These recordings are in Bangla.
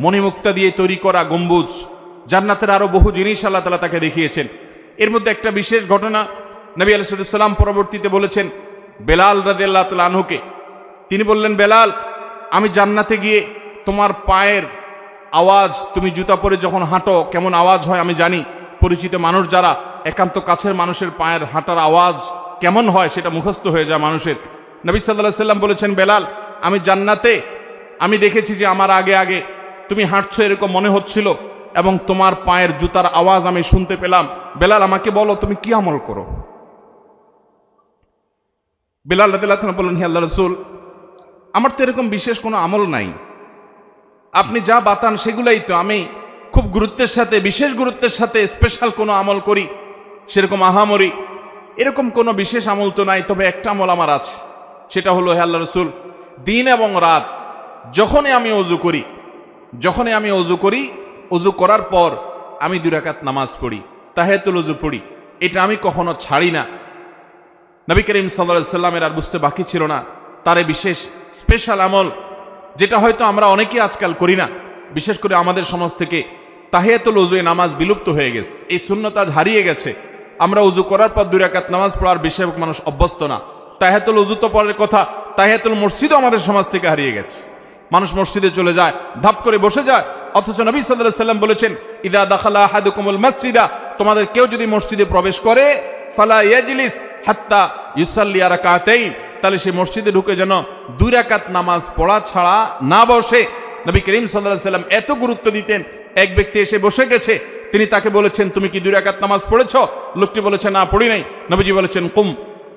মণিমুক্তা দিয়ে তৈরি করা গম্বুজ, জান্নাতের আরো বহু জিনিস আল্লাহ তাআলা তাকে দেখিয়েছেন। এর মধ্যে একটা বিশেষ ঘটনা নবী আলাইহিস সালাম পরবর্তীতে বলেছেন বেলাল রাদিয়াল্লাহু তাআলা আনহুকে। তিনি বললেন, বেলাল, আমি জান্নাতে গিয়ে তোমার পায়ের আওয়াজ, তুমি জুতা পরে যখন হাঁটো কেমন আওয়াজ হয় আমি জানি। পরিচিত মানুষ যারা, একান্ত কাছের মানুষের পায়ের হাঁটার আওয়াজ কেমন হয় সেটা মুখস্থ হয়ে যায় মানুষের। নবী সাল্লাল্লাহু আলাইহি সাল্লাম বলেছেন, বেলাল, আমি জান্নাতে আমি দেখেছি যে আমার আগে আগে তুমি হাঁটছো এরকম মনে হচ্ছিল এবং তোমার পায়ের জুতার আওয়াজ আমি শুনতে পেলাম। বেলাল, আমাকে বলো তুমি কি আমল করো? বেলাল রাদিয়াল্লাহু তাআলা বললেন, হে আল্লাহর রাসূল, আমার তো এরকম বিশেষ কোনো আমল নাই, আপনি যা বাতান সেগুলাই তো। আমি খুব গুরুত্বের সাথে, বিশেষ গুরুত্বের সাথে স্পেশাল কোনো আমল করি সেরকম আহামরি এরকম কোনো বিশেষ আমল তো নাই। তবে একটা আমল আমার আছে, সেটা হলো, হে আল্লাহর রাসূল, দিন এবং রাত যখনই আমি অজু করি, অজু করার পর আমি 2 রাকাত নামাজ পড়ি, তাহিয়াতুল ওযু পড়ি। এটা আমি কখনো ছাড়ি না। নবী করিম সাল্লাল্লাহু আলাইহি সাল্লামের আর বুঝতে বাকি ছিল না তার এই বিশেষ স্পেশাল আমল, যেটা হয়তো আমরা অনেকেই আজকাল করি না। বিশেষ করে আমাদের সমাজ থেকে তাহিয়াতুল ওযুয়ে নামাজ বিলুপ্ত হয়ে গেছে, এই সুন্নত আজ হারিয়ে গেছে। আমরা ওযু করার পর 2 রাকাত নামাজ পড়ার বেশিরভাগ মানুষ অভ্যস্ত না। তাহিয়াতুল ওযু তো পরের কথা, তাহিয়াতুল মসজিদও আমাদের সমাজ থেকে হারিয়ে গেছে। মানুষ মসজিদে চলে যায়, ধাপ করে বসে যায়, অথচ নবী সাল্লাল্লাহু আলাইহি সাল্লাম বলেছেন, ইদা দাখালা আহাদুকুমুল মসজিদা, তোমাদের কেউ যদি মসজিদে প্রবেশ করে, ফালা ইয়াজলিস হাত্তা ইউসাল্লি রাকাতাইন, তাহলে সে মসজিদে ঢুকে যেন 2 রাকাত নামাজ পড়া ছাড়া না বসে। নবী করিম সাল্লাল্লাহু আলাইহি সাল্লাম এত গুরুত্ব দিতেন। এক ব্যক্তি এসে বসে গেছে, তিনি তাকে বলেছেন, তুমি কি 2 রাকাত নামাজ পড়েছো? লোকটি বলেছে, না পড়ি নাই। নবীজি বলেছেন, কুম,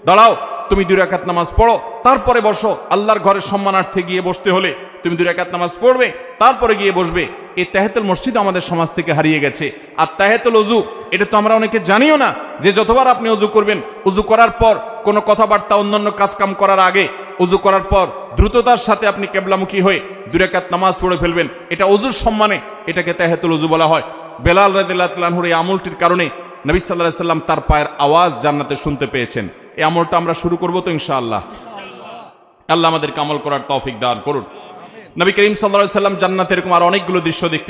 দাঁড়াও, তুমি 2 রাকাত নামাজ পড়ো, তারপরে বসো। আল্লাহর ঘরের সম্মানার্থে গিয়ে বসতে হলে তুমি 2 রাকাত নামাজ পড়বে, তারপরে গিয়ে বসবে। এই তাহিয়াতুল মসজিদ আমাদের সমাজ থেকে হারিয়ে গেছে। আর তাহিয়াতুল ওযু, এটা তো আমরা অনেকে জানিও না যে যতবার আপনি ওযু করবেন, ওযু করার পর কোনো কথাবার্তা অন্যান্য কাজকাম করার আগে, ওযু করার পর দ্রুততার সাথে আপনি কিবলামুখী হয়ে 2 রাকাত নামাজ পড়ে ফেলবেন। এটা ওযুর সম্মানে, এটাকে তাহিয়াতুল ওযু বলা হয়। বেলাল রাদিয়াল্লাহু তাআলা আনহুর এই আমলটির কারণে নবী সাল্লাল্লাহু আলাইহি সাল্লাম তার পায়ের আওয়াজ জান্নাতে শুনতে পেয়েছেন। এই আমলটা আমরা শুরু করব তো ইনশাআল্লাহ। আল্লাহ আমাদেরকে আমল করার তৌফিক দান করুন। নবী করিম সাল্লাল্লাহু আলাইহি সাল্লাম জান্নাতে এরকম আর অনেকগুলো দৃশ্য দেখতে